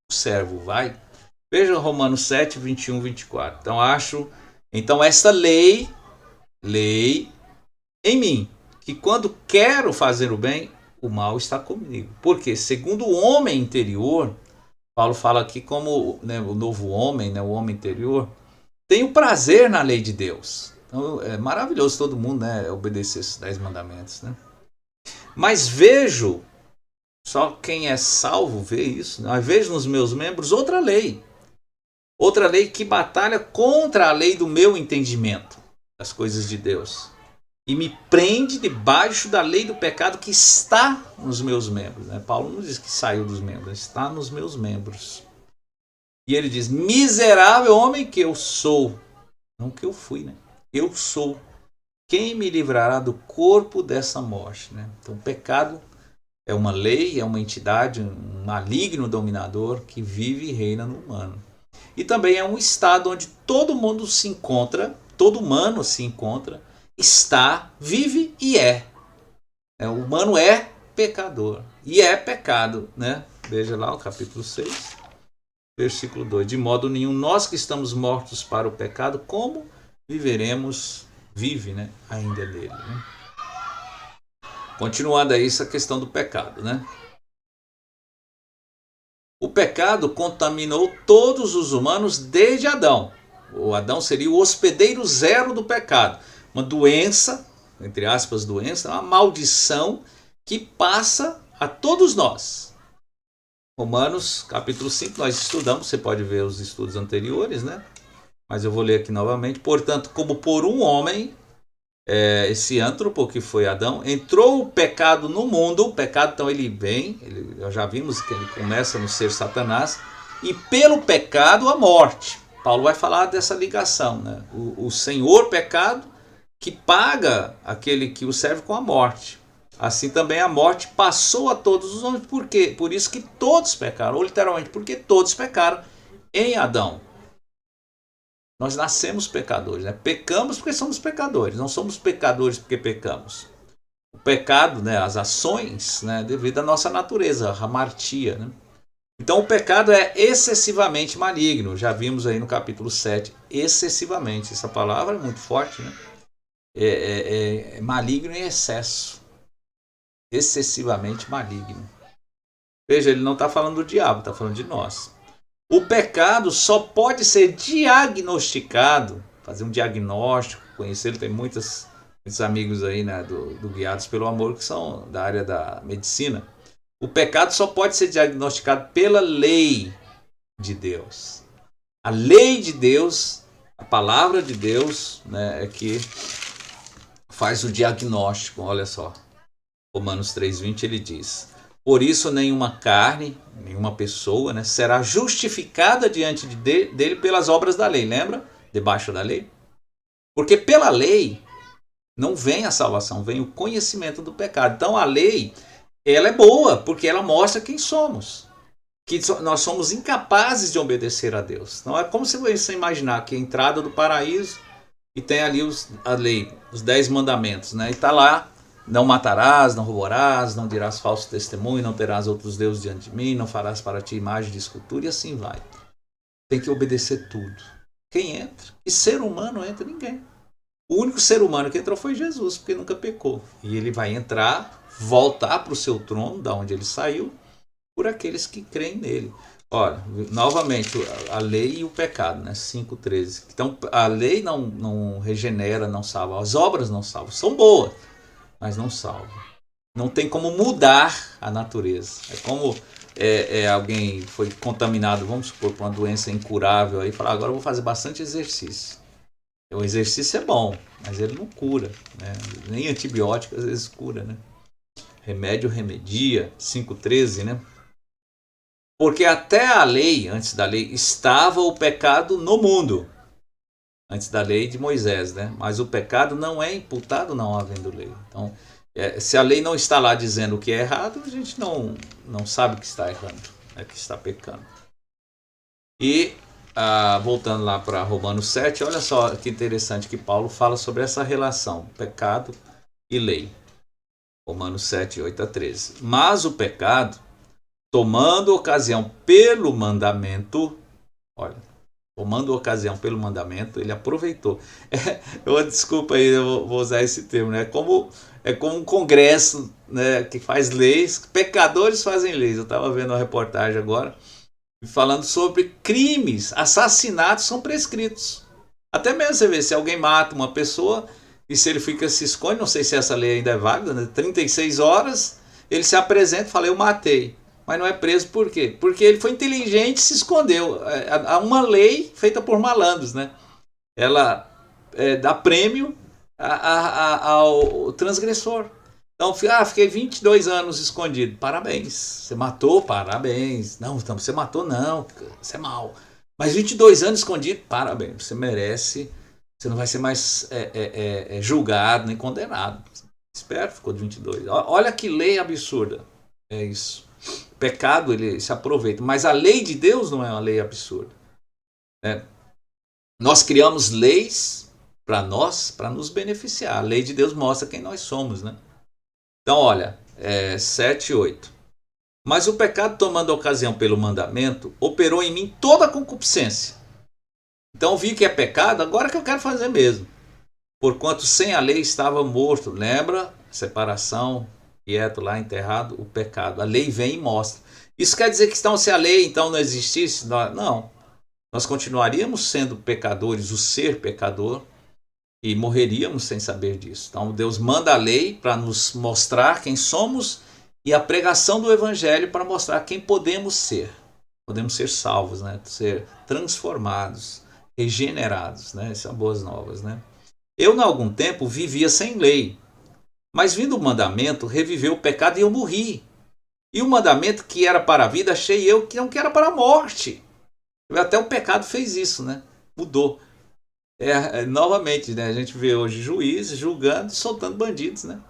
o servo vai. Veja Romanos 7, 21, 24. Então essa lei em mim, que quando quero fazer o bem, o mal está comigo. Porque segundo o homem interior, Paulo fala aqui como, né, o novo homem, né, o homem interior, tem o prazer na lei de Deus. Então, é maravilhoso todo mundo, né, obedecer esses 10 mandamentos, né? Mas vejo, só quem é salvo vê isso, mas vejo nos meus membros outra lei que batalha contra a lei do meu entendimento das coisas de Deus e me prende debaixo da lei do pecado que está nos meus membros, né? Paulo não diz que saiu dos membros, está nos meus membros. E ele diz, miserável homem que eu sou, não que eu fui, né? Eu sou. Quem me livrará do corpo dessa morte? Né? Então, o pecado é uma lei, é uma entidade, um maligno dominador que vive e reina no humano. E também é um estado onde todo mundo se encontra, todo humano se encontra, está, vive e é. O humano é pecador e é pecado, né? Veja lá o capítulo 6, versículo 2. De modo nenhum, nós que estamos mortos para o pecado, como viveremos, né, ainda nele, né? Continuando aí essa questão do pecado, né? O pecado contaminou todos os humanos desde Adão. O Adão seria o hospedeiro zero do pecado. Uma doença, entre aspas, doença, uma maldição que passa a todos nós. Romanos capítulo 5, nós estudamos, você pode ver os estudos anteriores, né? Mas eu vou ler aqui novamente. Portanto, como por um homem, esse ântropo que foi Adão, entrou o pecado no mundo. O pecado, então, ele vem, já vimos que ele começa no ser Satanás, e pelo pecado a morte. Paulo vai falar dessa ligação, né? O senhor pecado que paga aquele que o serve com a morte. Assim também a morte passou a todos os homens. Por quê? Por isso que todos pecaram, ou literalmente, porque todos pecaram em Adão. Nós nascemos pecadores, né? Pecamos porque somos pecadores, não somos pecadores porque pecamos. O pecado, né, as ações, né, devido à nossa natureza, a hamartia, né? Então o pecado é excessivamente maligno, já vimos aí no capítulo 7, excessivamente, essa palavra é muito forte, né? É maligno em excesso, excessivamente maligno. Veja, ele não está falando do diabo, está falando de nós. O pecado só pode ser diagnosticado, fazer um diagnóstico, conhecê-lo, tem muitas esses amigos aí, né, do Guiados pelo Amor, que são da área da medicina. O pecado só pode ser diagnosticado pela lei de Deus. A lei de Deus, a palavra de Deus, né, é que faz o diagnóstico. Olha só, Romanos 3,20 ele diz: por isso nenhuma carne, nenhuma pessoa, né, será justificada diante dele pelas obras da lei. Lembra? Debaixo da lei. Porque pela lei não vem a salvação, vem o conhecimento do pecado. Então a lei, ela é boa, porque ela mostra quem somos. Que nós somos incapazes de obedecer a Deus. Não é como se você imaginar que a entrada do paraíso e tem ali a lei, os 10 mandamentos, né? E está lá: não matarás, não roubarás, não dirás falso testemunho, não terás outros deuses diante de mim, não farás para ti imagem de escultura, e assim vai. Tem que obedecer tudo. Quem entra? Que ser humano entra? Ninguém. O único ser humano que entrou foi Jesus, porque nunca pecou. E ele vai entrar, voltar para o seu trono, da onde ele saiu, por aqueles que creem nele. Olha, novamente, a lei e o pecado, né? 5,13. Então, a lei não regenera, não salva. As obras não salvam. São boas, mas não salvam. Não tem como mudar a natureza. É como alguém foi contaminado, vamos supor, por uma doença incurável, aí fala: agora eu vou fazer bastante exercício. O exercício é bom, mas ele não cura, né? Nem antibiótico às vezes cura, né? Remédio remedia, 5,13, né? Porque até a lei, antes da lei, estava o pecado no mundo. Antes da lei de Moisés, né? Mas o pecado não é imputado não havendo lei. Então, se a lei não está lá dizendo o que é errado, a gente não sabe que está errando, né? Que está pecando. E voltando lá para Romanos 7, olha só que interessante que Paulo fala sobre essa relação, pecado e lei. Romanos 7, 8-13. Mas o pecado, tomando ocasião pelo mandamento, olha, tomando ocasião pelo mandamento, ele aproveitou. Desculpa aí, eu vou usar esse termo, né? É como um congresso, né, que faz leis, pecadores fazem leis. Eu estava vendo uma reportagem agora, falando sobre crimes, assassinatos são prescritos. Até mesmo você vê, se alguém mata uma pessoa, e se ele se esconde, não sei se essa lei ainda é válida, né? 36 horas, ele se apresenta e fala: eu matei. Mas não é preso por quê? Porque ele foi inteligente e se escondeu. Há uma lei feita por malandros, né? Ela dá prêmio ao transgressor. Então, fiquei 22 anos escondido. Parabéns. Você matou? Parabéns. Não, então, você matou? Não. Você é mau. Mas 22 anos escondido? Parabéns. Você merece. Você não vai ser mais julgado nem condenado. Esperto, ficou de 22. Olha que lei absurda. É isso. O pecado, ele se aproveita. Mas a lei de Deus não é uma lei absurda. Nós criamos leis para nos beneficiar. A lei de Deus mostra quem nós somos, né? Então, olha, 7, 8. Mas o pecado, tomando ocasião pelo mandamento, operou em mim toda a concupiscência. Então vi que é pecado, agora que eu quero fazer mesmo. Porquanto sem a lei estava morto. Lembra? Separação, quieto lá, enterrado, o pecado. A lei vem e mostra. Isso quer dizer que se a lei então não existisse? Não. Nós continuaríamos sendo pecadores, o ser pecador, e morreríamos sem saber disso. Então Deus manda a lei para nos mostrar quem somos e a pregação do evangelho para mostrar quem podemos ser. Podemos ser salvos, né? Ser transformados, regenerados, né? Essas são boas novas, né? Eu, há algum tempo, vivia sem lei, mas vindo o mandamento, reviveu o pecado e eu morri. E o mandamento que era para a vida, achei eu que não era para a morte. Até o pecado fez isso, né? Mudou. Novamente, né? A gente vê hoje juízes julgando e soltando bandidos, né?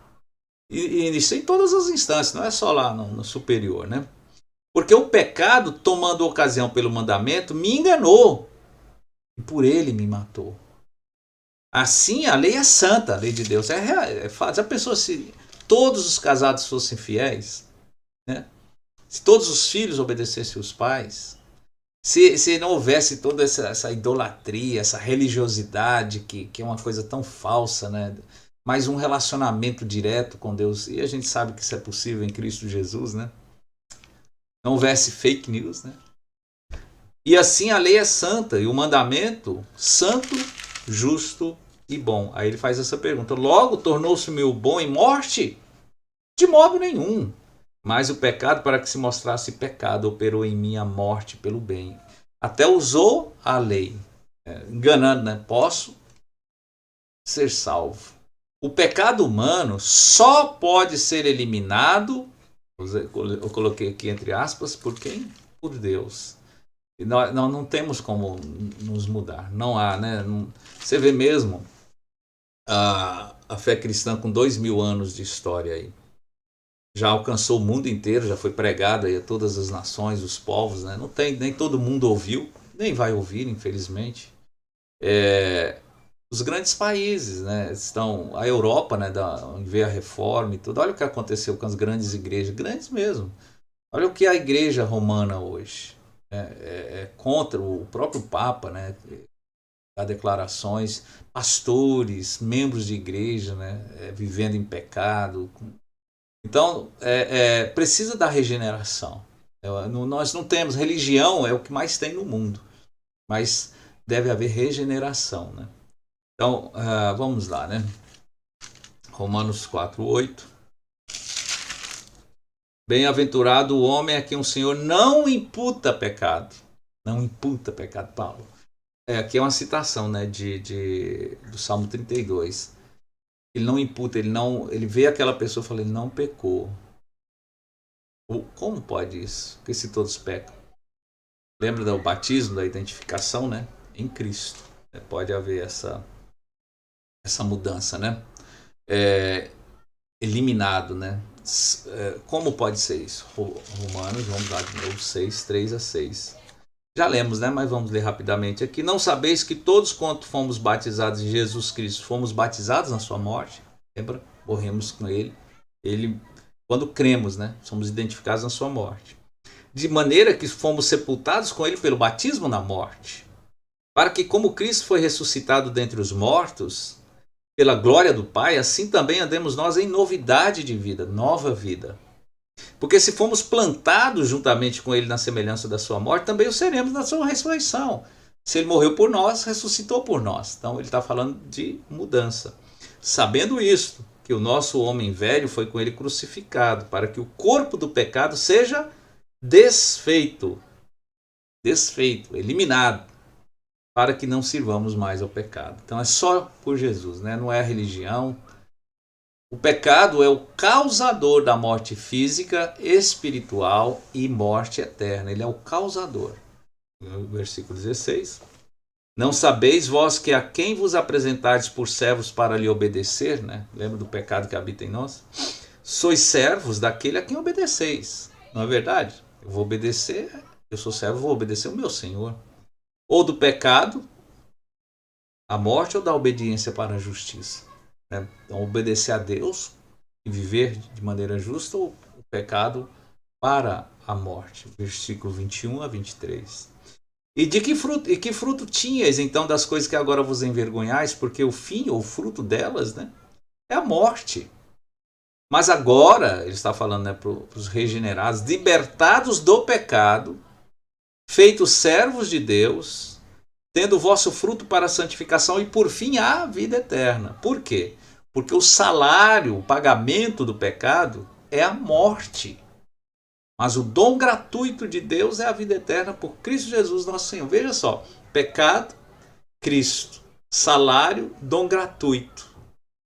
E isso em todas as instâncias, não é só lá no superior, né? Porque o pecado, tomando ocasião pelo mandamento, me enganou e por ele me matou. Assim, a lei é santa, a lei de Deus é fato. Já pensou se todos os casados fossem fiéis, né? Se todos os filhos obedecessem os pais, se não houvesse toda essa idolatria, essa religiosidade que é uma coisa tão falsa, né? Mas um relacionamento direto com Deus, e a gente sabe que isso é possível em Cristo Jesus, né? Não houvesse fake news, né? E assim a lei é santa e o mandamento santo, justo e bom. Aí ele faz essa pergunta: logo tornou-se-me o bom em morte? De modo nenhum. Mas o pecado, para que se mostrasse pecado, operou em mim a morte pelo bem. Até usou a lei, enganando, né? Posso ser salvo. O pecado humano só pode ser eliminado, eu coloquei aqui entre aspas, por quem? Por Deus. E nós não temos como nos mudar. Não há, né? Você vê mesmo a fé cristã com 2000 anos de história aí. Já alcançou o mundo inteiro, já foi pregado aí a todas as nações, os povos, né? Não tem, nem todo mundo ouviu, nem vai ouvir, infelizmente. Os grandes países, né? Estão a Europa, né? Onde veio a reforma e tudo. Olha o que aconteceu com as grandes igrejas, grandes mesmo. Olha o que é a igreja romana hoje. É contra o próprio Papa, né? Dá declarações, pastores, membros de igreja, né? Vivendo em pecado. Então, precisa da regeneração. Nós não temos, religião é o que mais tem no mundo, mas deve haver regeneração, né? Então, vamos lá, né? Romanos 4:8. Bem-aventurado o homem a quem o Senhor não imputa pecado. Não imputa pecado, Paulo. Aqui é uma citação, né, do Salmo 32. Ele não imputa, ele vê aquela pessoa e fala, ele não pecou. Como pode isso? Porque se todos pecam. Lembra do batismo, da identificação, né? Em Cristo. Pode haver essa mudança, né? Eliminado, né? Como pode ser isso? Romanos, vamos lá de novo, 6:3-6. Já lemos, né? Mas vamos ler rapidamente aqui. Não sabeis que todos quanto fomos batizados em Jesus Cristo, fomos batizados na sua morte? Lembra? Morremos com ele. Quando cremos, né? Somos identificados na sua morte. De maneira que fomos sepultados com ele pelo batismo na morte. Para que, como Cristo foi ressuscitado dentre os mortos, pela glória do Pai, assim também andemos nós em novidade de vida, nova vida. Porque se fomos plantados juntamente com ele na semelhança da sua morte, também o seremos na sua ressurreição. Se ele morreu por nós, ressuscitou por nós. Então ele está falando de mudança. Sabendo isto, que o nosso homem velho foi com ele crucificado, para que o corpo do pecado seja desfeito, eliminado, para que não sirvamos mais ao pecado. Então é só por Jesus, né? Não é a religião. O pecado é o causador da morte física, espiritual e morte eterna. Ele é o causador. Versículo 16. Não sabeis vós que a quem vos apresentardes por servos para lhe obedecer, né? Lembra do pecado que habita em nós? Sois servos daquele a quem obedeceis. Não é verdade? Eu vou obedecer, eu sou servo, vou obedecer o meu Senhor. Ou do pecado, a morte, ou da obediência para a justiça. Né? Então, obedecer a Deus e viver de maneira justa, ou o pecado para a morte. Versículo 21-23. E que fruto tinhas então das coisas que agora vos envergonhais? Porque o fim, ou o fruto delas, né, é a morte. Mas agora, ele está falando, né, para os regenerados, libertados do pecado, feitos servos de Deus, tendo o vosso fruto para a santificação e por fim a vida eterna. Por quê? Porque o salário, o pagamento do pecado é a morte. Mas o dom gratuito de Deus é a vida eterna por Cristo Jesus nosso Senhor. Veja só, pecado, Cristo. Salário, dom gratuito.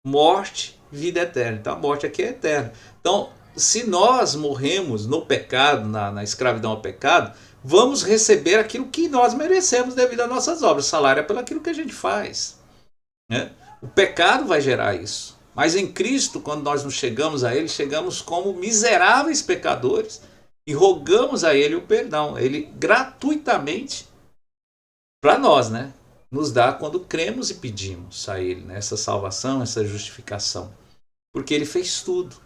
Morte, vida eterna. Então a morte aqui é eterna. Então, se nós morremos no pecado, na escravidão ao pecado, vamos receber aquilo que nós merecemos devido às nossas obras. O salário é pelo aquilo que a gente faz. Né? O pecado vai gerar isso. Mas em Cristo, quando nós nos chegamos a Ele, chegamos como miseráveis pecadores e rogamos a Ele o perdão. Ele gratuitamente, para nós, né, nos dá quando cremos e pedimos a Ele, né, essa salvação, essa justificação. Porque Ele fez tudo.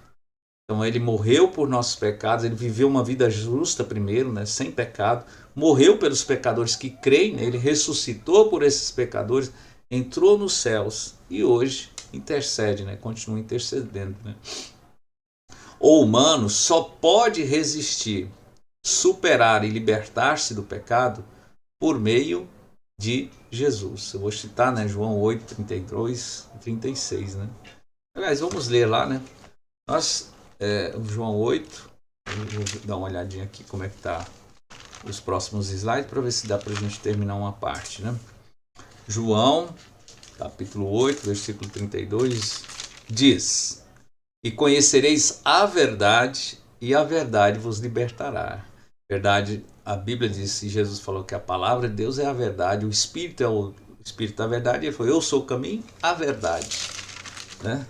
Então Ele morreu por nossos pecados, Ele viveu uma vida justa primeiro, né, sem pecado, morreu pelos pecadores que creem nele, ressuscitou por esses pecadores, entrou nos céus e hoje intercede, né, continua intercedendo. Né. O humano só pode resistir, superar e libertar-se do pecado por meio de Jesus. Eu vou citar, né, João 8, 32 e 36, né? Aliás, vamos ler lá, né? João 8, eu vou dar uma olhadinha aqui como é que tá os próximos slides para ver se dá para a gente terminar uma parte, né? João, capítulo 8, versículo 32, diz: E conhecereis a verdade, e a verdade vos libertará. Verdade, a Bíblia diz, e Jesus falou que a palavra de Deus é a verdade, o Espírito é o Espírito da verdade. Ele falou: eu sou o caminho, a verdade, né?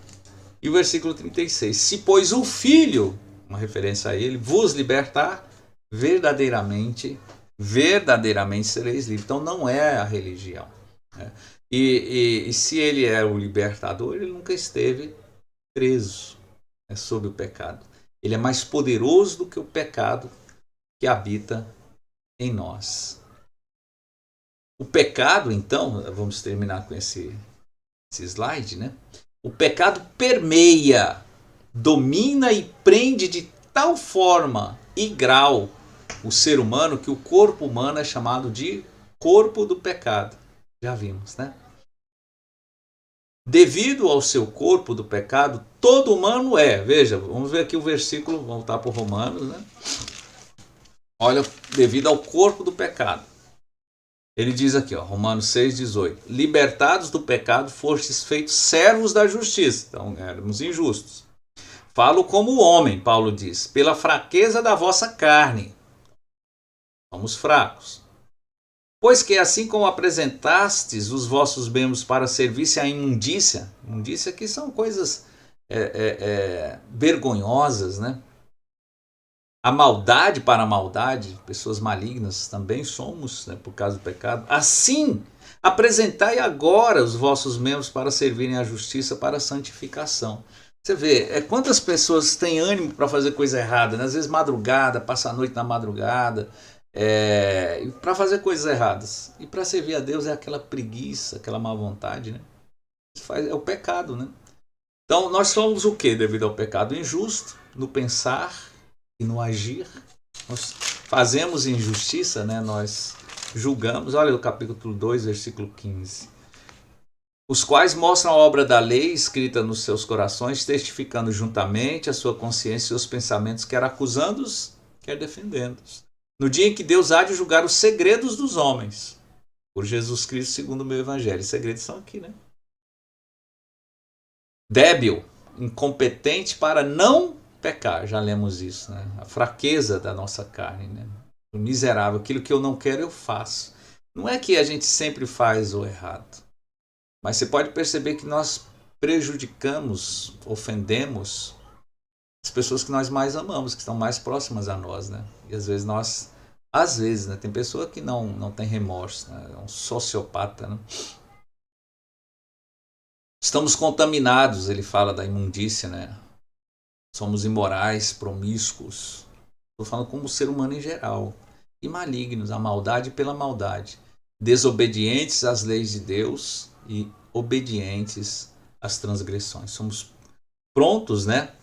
E o versículo 36, se pois o Filho, uma referência a ele, vos libertar, verdadeiramente sereis livres. Então não é a religião, né? E se ele é o libertador, ele nunca esteve preso, né, sob o pecado. Ele é mais poderoso do que o pecado que habita em nós. O pecado, então, vamos terminar com esse slide, né? O pecado permeia, domina e prende de tal forma e grau o ser humano que o corpo humano é chamado de corpo do pecado. Já vimos, né? Devido ao seu corpo do pecado, todo humano veja, vamos ver aqui o versículo, vamos voltar para o Romanos, né? Olha, devido ao corpo do pecado. Ele diz aqui, ó, Romanos 6,18: libertados do pecado, fostes feitos servos da justiça. Então, éramos injustos. Falo como homem, Paulo diz, pela fraqueza da vossa carne. Somos fracos. Pois que assim como apresentastes os vossos membros para serviço à imundícia, imundícia que são coisas vergonhosas, né? A maldade para a maldade, pessoas malignas também somos, né, por causa do pecado. Assim, apresentai agora os vossos membros para servirem à justiça, para a santificação. Você vê, quantas pessoas têm ânimo para fazer coisa errada, né? Às vezes madrugada, passa a noite na madrugada, para fazer coisas erradas. E para servir a Deus é aquela preguiça, aquela má vontade, né? É o pecado, né? Então nós somos o que devido ao pecado? Injusto no pensar e no agir. Nós fazemos injustiça, né? Nós julgamos. Olha o capítulo 2, versículo 15. Os quais mostram a obra da lei escrita nos seus corações, testificando juntamente a sua consciência e os pensamentos, quer acusando-os, quer defendendo-os. No dia em que Deus há de julgar os segredos dos homens, por Jesus Cristo, segundo o meu evangelho. Os segredos são aqui, né? Débil, incompetente para não pecar, já lemos isso, né? A fraqueza da nossa carne, né? O miserável, aquilo que eu não quero eu faço. Não é que a gente sempre faz o errado, mas você pode perceber que nós prejudicamos, ofendemos as pessoas que nós mais amamos, que estão mais próximas a nós, né? E às vezes, né? Tem pessoa que não tem remorso, né? É um sociopata, né? Estamos contaminados, ele fala da imundícia, né? Somos imorais, promíscuos. Estou falando como ser humano em geral. E malignos, a maldade pela maldade. Desobedientes às leis de Deus e obedientes às transgressões. Somos prontos, né,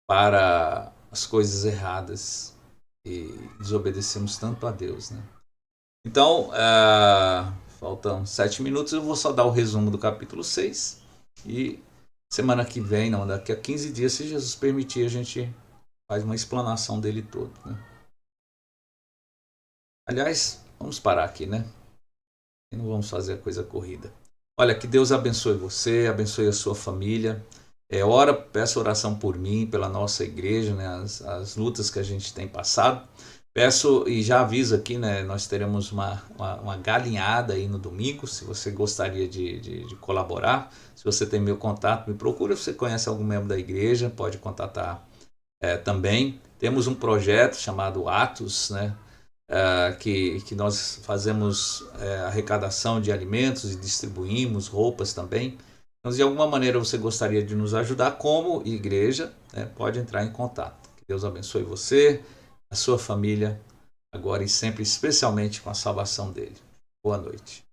para as coisas erradas e desobedecemos tanto a Deus, né? Então, faltam 7 minutos, eu vou só dar o resumo do capítulo 6 e semana que vem, não, daqui a 15 dias, se Jesus permitir, a gente faz uma explanação dele todo, né? Aliás, vamos parar aqui, né? E não vamos fazer a coisa corrida. Olha, que Deus abençoe você, abençoe a sua família. Peço oração por mim, pela nossa igreja, né? As lutas que a gente tem passado. Peço e já aviso aqui, né? Nós teremos uma galinhada aí no domingo. Se você gostaria de colaborar, se você tem meu contato, me procura. Se você conhece algum membro da igreja, pode contatar também. Temos um projeto chamado Atos, né? Que nós fazemos arrecadação de alimentos e distribuímos roupas também. Então, de alguma maneira você gostaria de nos ajudar como igreja, né? Pode entrar em contato. Que Deus abençoe você, a sua família, agora e sempre, especialmente com a salvação dele. Boa noite.